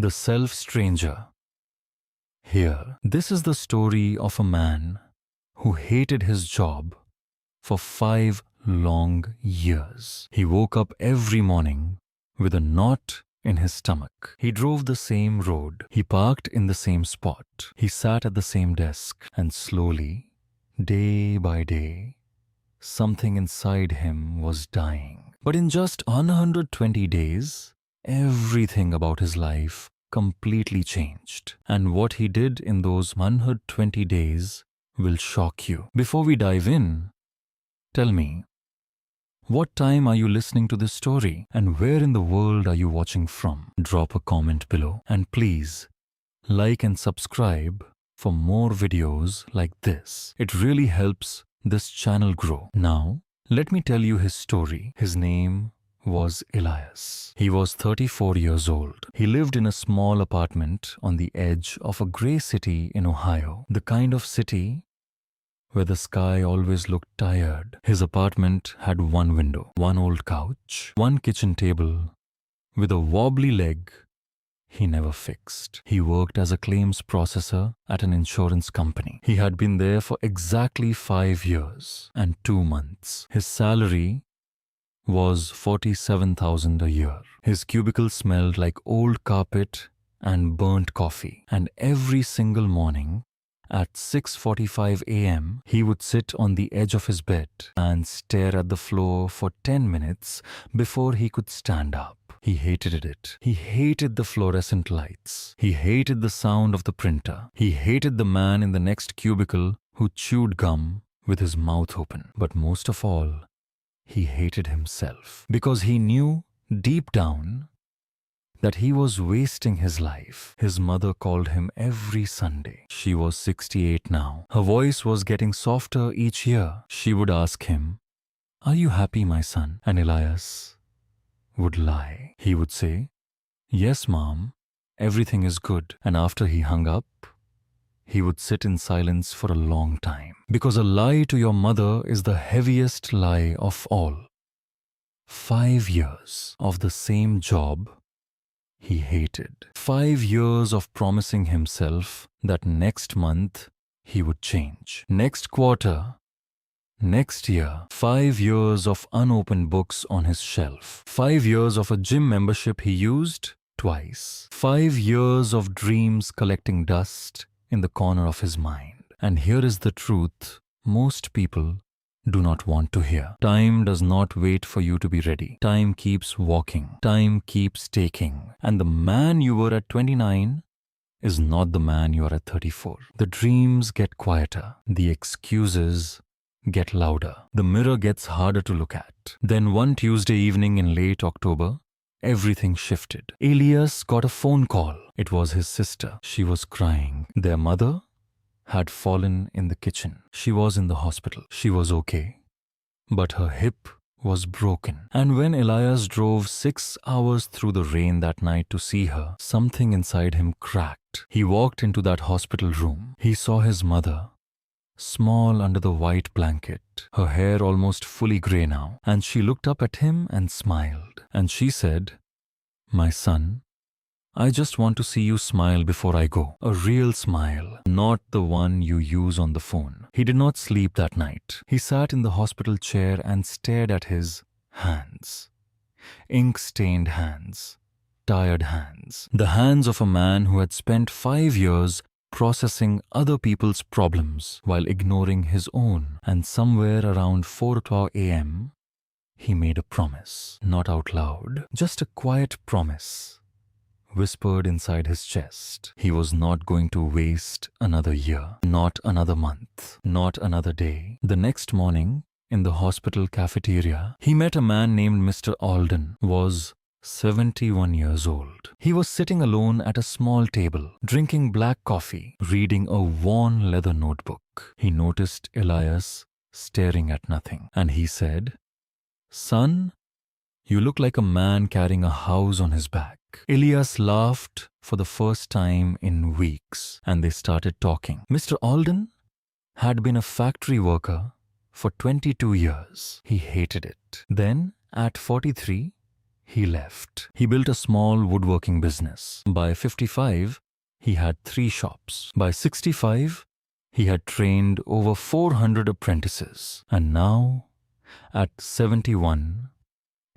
The Self-Stranger. Here, this is the story of a man who hated his job for 5 long years. He woke up every morning with a knot in his stomach. He drove the same road. He parked in the same spot. He sat at the same desk. And slowly, day by day, something inside him was dying. But in just 120 days, everything about his life completely changed. And what he did in those 120 days will shock you. Before we dive in, tell me, what time are you listening to this story? And where in the world are you watching from? Drop a comment below. And please, like and subscribe for more videos like this. It really helps this channel grow. Now, let me tell you his story. His name was Elias. He was 34 years old. He lived in a small apartment on the edge of a grey city in Ohio, the kind of city where the sky always looked tired. His apartment had one window, one old couch, one kitchen table with a wobbly leg he never fixed. He worked as a claims processor at an insurance company. He had been there for exactly 5 years and 2 months. His salary was $47,000 a year. His cubicle smelled like old carpet and burnt coffee. And every single morning at 6:45 a.m., he would sit on the edge of his bed and stare at the floor for 10 minutes before he could stand up. He hated it. He hated the fluorescent lights. He hated the sound of the printer. He hated the man in the next cubicle who chewed gum with his mouth open. But most of all, he hated himself because he knew deep down that he was wasting his life. His mother called him every Sunday. She was 68 now. Her voice was getting softer each year. She would ask him, "Are you happy, my son?" And Elias would lie. He would say, "Yes, Mom, everything is good." And after he hung up, he would sit in silence for a long time. Because a lie to your mother is the heaviest lie of all. 5 years of the same job he hated. 5 years of promising himself that next month he would change. Next quarter, next year. 5 years of unopened books on his shelf. 5 years of a gym membership he used twice. 5 years of dreams collecting dust in the corner of his mind. And here is the truth most people do not want to hear. Time does not wait for you to be ready. Time keeps walking. Time keeps taking. And the man you were at 29 is not the man you are at 34. The dreams get quieter. The excuses get louder. The mirror gets harder to look at. Then one Tuesday evening in late October, everything shifted. Elias got a phone call. It was his sister. She was crying. Their mother had fallen in the kitchen. She was in the hospital. She was okay, but her hip was broken. And when Elias drove 6 hours through the rain that night to see her, something inside him cracked. He walked into that hospital room. He saw his mother, small under the white blanket, her hair almost fully grey now. And she looked up at him and smiled. And she said, "My son, I just want to see you smile before I go. A real smile, not the one you use on the phone." He did not sleep that night. He sat in the hospital chair and stared at his hands. Ink-stained hands, tired hands. The hands of a man who had spent 5 years processing other people's problems while ignoring his own. And somewhere around 4 a.m., he made a promise. Not out loud, just a quiet promise whispered inside his chest. He was not going to waste another year, not another month, not another day. The next morning, in the hospital cafeteria, he met a man named Mr. Alden, was 71 years old. He was sitting alone at a small table, drinking black coffee, reading a worn leather notebook. He noticed Elias staring at nothing, and he said, "Son, you look like a man carrying a house on his back." Elias laughed for the first time in weeks, and they started talking. Mr. Alden had been a factory worker for 22 years. He hated it. Then, at 43, he left. He built a small woodworking business. By 55, he had 3 shops. By 65, he had trained over 400 apprentices. And now, at 71,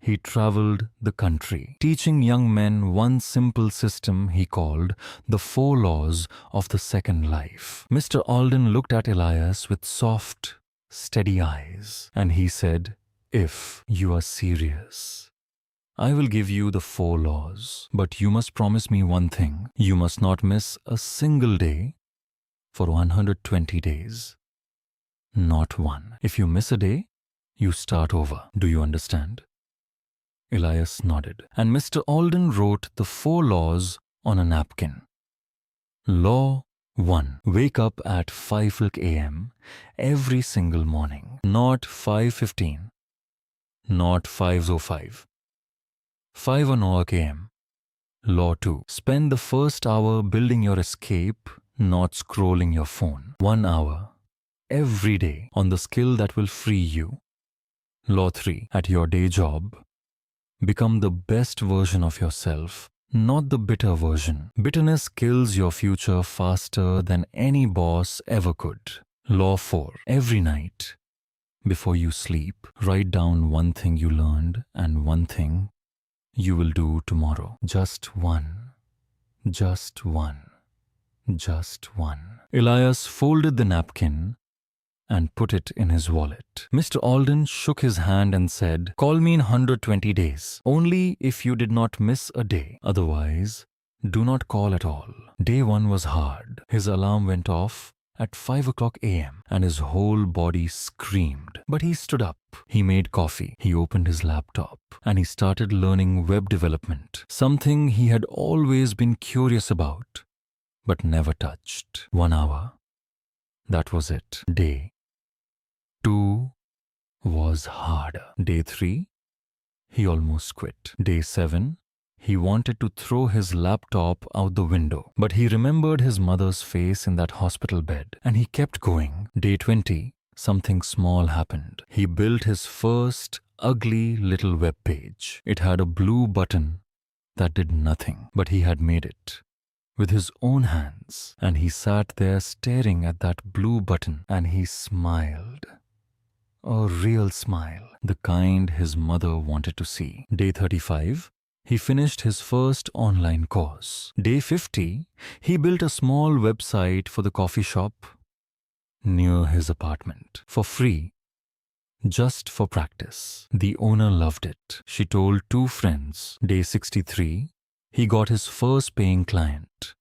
he traveled the country, teaching young men one simple system he called the 4 laws of the second life. Mr. Alden looked at Elias with soft, steady eyes, and he said, "If you are serious, I will give you the 4 laws, but you must promise me one thing. You must not miss a single day for 120 days. Not one. If you miss a day, you start over. Do you understand?" Elias nodded, and Mr. Alden wrote the 4 laws on a napkin. Law 1. Wake up at 5 a.m. every single morning. Not 5:15. Not 5:05. 5 a.m. Law 2. Spend the first hour building your escape, not scrolling your phone. 1 hour every day on the skill that will free you. Law 3. At your day job, become the best version of yourself, not the bitter version. Bitterness kills your future faster than any boss ever could. Law 4. Every night, before you sleep, write down one thing you learned and one thing you will do tomorrow. Just one. Just one. Just one. Elias folded the napkin and put it in his wallet. Mr. Alden shook his hand and said, "Call me in 120 days. Only if you did not miss a day. Otherwise, do not call at all." Day 1 was hard. His alarm went off at 5 a.m. and his whole body screamed. But he stood up. He made coffee. He opened his laptop and he started learning web development, something he had always been curious about, but never touched. 1 hour. That was it. Day 2 was harder. Day 3, he almost quit. Day 7, he wanted to throw his laptop out the window, but he remembered his mother's face in that hospital bed, and he kept going. Day 20, something small happened. He built his first ugly little web page. It had a blue button that did nothing, but he had made it with his own hands, and he sat there staring at that blue button, and he smiled. A real smile, the kind his mother wanted to see. Day 35, he finished his first online course. Day 50, he built a small website for the coffee shop near his apartment, for free, just for practice. The owner loved it. She told 2 friends. Day 63, he got his first paying client,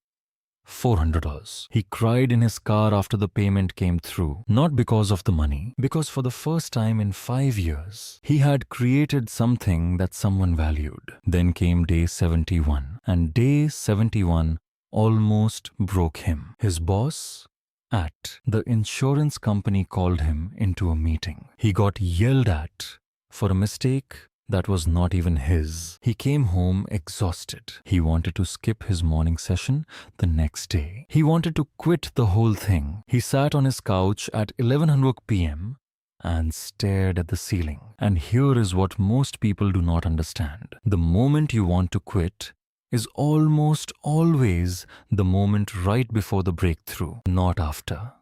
$400. He cried in his car after the payment came through, not because of the money, because for the first time in 5 years, he had created something that someone valued. Then came day 71, and day 71 almost broke him. His boss at the insurance company called him into a meeting. He got yelled at for a mistake that was not even his. He came home exhausted. He wanted to skip his morning session the next day. He wanted to quit the whole thing. He sat on his couch at 11:00 p.m. and stared at the ceiling. And here is what most people do not understand. The moment you want to quit is almost always the moment right before the breakthrough, not after.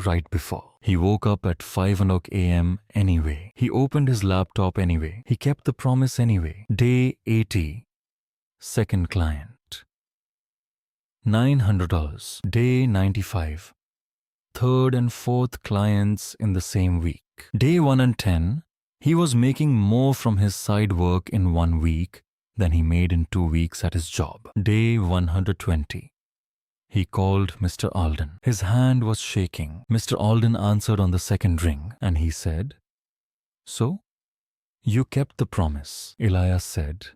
Right before. He woke up at 5 a.m. anyway. He opened his laptop anyway. He kept the promise anyway. Day 80. Second client. $900. Day 95. Third and fourth clients in the same week. Day 110. He was making more from his side work in 1 week than he made in 2 weeks at his job. Day 120. He called Mr. Alden. His hand was shaking. Mr. Alden answered on the second ring, and he said, "So, you kept the promise." Elias said,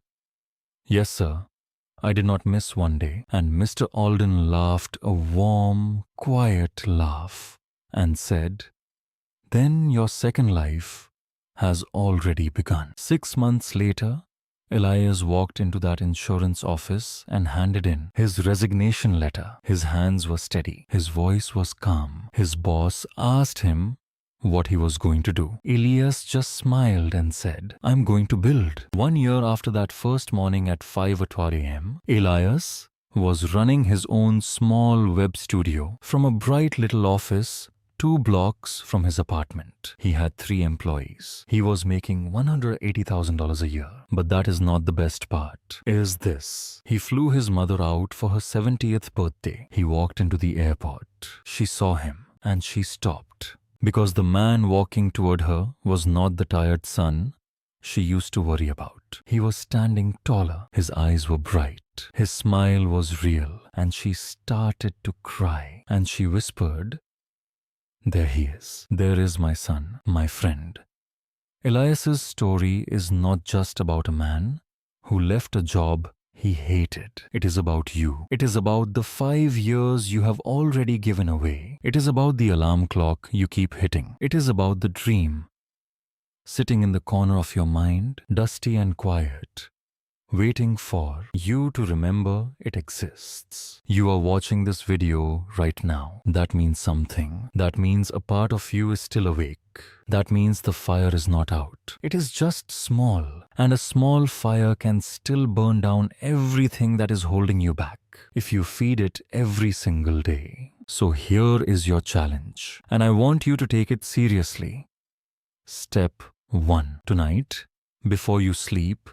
"Yes, sir. I did not miss one day." And Mr. Alden laughed a warm, quiet laugh and said, "Then your second life has already begun." 6 months later, Elias walked into that insurance office and handed in his resignation letter. His hands were steady. His voice was calm. His boss asked him what he was going to do. Elias just smiled and said, I'm going to build. 1 year after that first morning at 5:12 a.m., Elias was running his own small web studio from a bright little office 2 blocks from his apartment. He had 3 employees. He was making $180,000 a year. But that is not the best part. Is this. He flew his mother out for her 70th birthday. He walked into the airport. She saw him and she stopped. Because the man walking toward her was not the tired son she used to worry about. He was standing taller. His eyes were bright. His smile was real. And she started to cry. And she whispered, there he is. There is my son, my friend. Elias's story is not just about a man who left a job he hated. It is about you. It is about the 5 years you have already given away. It is about the alarm clock you keep hitting. It is about the dream sitting in the corner of your mind, dusty and quiet, waiting for you to remember it exists. You are watching this video right now. That means something. That means a part of you is still awake. That means the fire is not out. It is just small, and a small fire can still burn down everything that is holding you back if you feed it every single day. So here is your challenge, and I want you to take it seriously. Step 1. Tonight, before you sleep,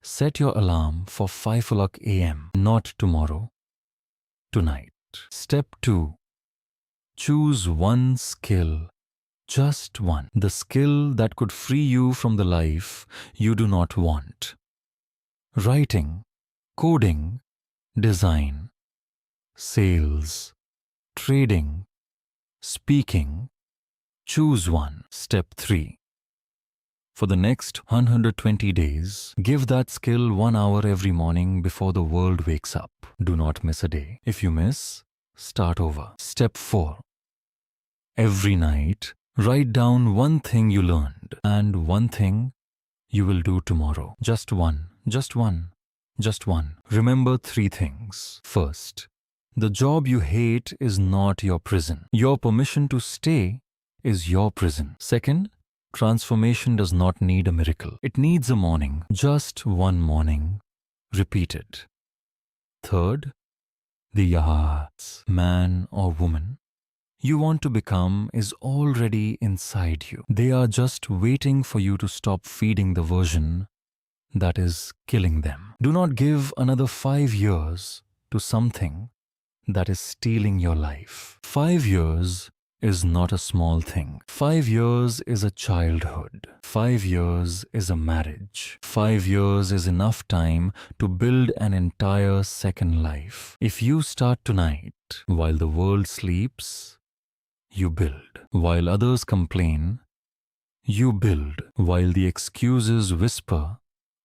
set your alarm for 5:00 a.m., not tomorrow. Tonight. Step 2. Choose one skill. Just one. The skill that could free you from the life you do not want. Writing, coding, design, sales, trading, speaking. Choose one. Step 3. For the next 120 days, give that skill 1 hour every morning before the world wakes up. Do not miss a day. If you miss, start over. Step 4. Every night, write down one thing you learned and one thing you will do tomorrow. Just one. Just one. Just one. Remember 3 things. First, the job you hate is not your prison. Your permission to stay is your prison. Second, transformation does not need a miracle. It needs a morning. Just one morning. Repeated. Third, the Yahats, man or woman you want to become is already inside you. They are just waiting for you to stop feeding the version that is killing them. Do not give another 5 years to something that is stealing your life. 5 years is not a small thing. 5 years is a childhood. 5 years is a marriage. 5 years is enough time to build an entire second life. If you start tonight, while the world sleeps, you build. While others complain, you build. While the excuses whisper,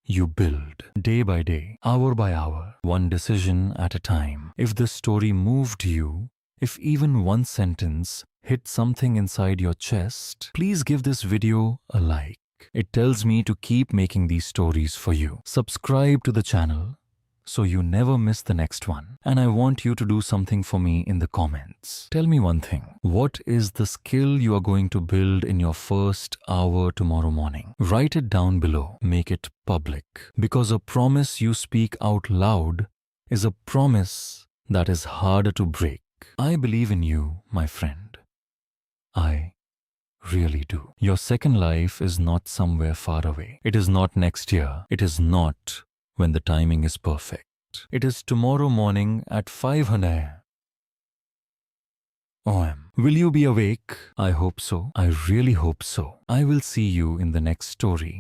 you build. Day by day, hour by hour, one decision at a time. If this story moved you, if even one sentence hit something inside your chest, please give this video a like. It tells me to keep making these stories for you. Subscribe to the channel so you never miss the next one. And I want you to do something for me in the comments. Tell me one thing. What is the skill you are going to build in your first hour tomorrow morning? Write it down below. Make it public. Because a promise you speak out loud is a promise that is harder to break. I believe in you, my friend. I really do. Your second life is not somewhere far away. It is not next year. It is not when the timing is perfect. It is tomorrow morning at 500 OM. Will you be awake? I hope so. I really hope so. I will see you in the next story.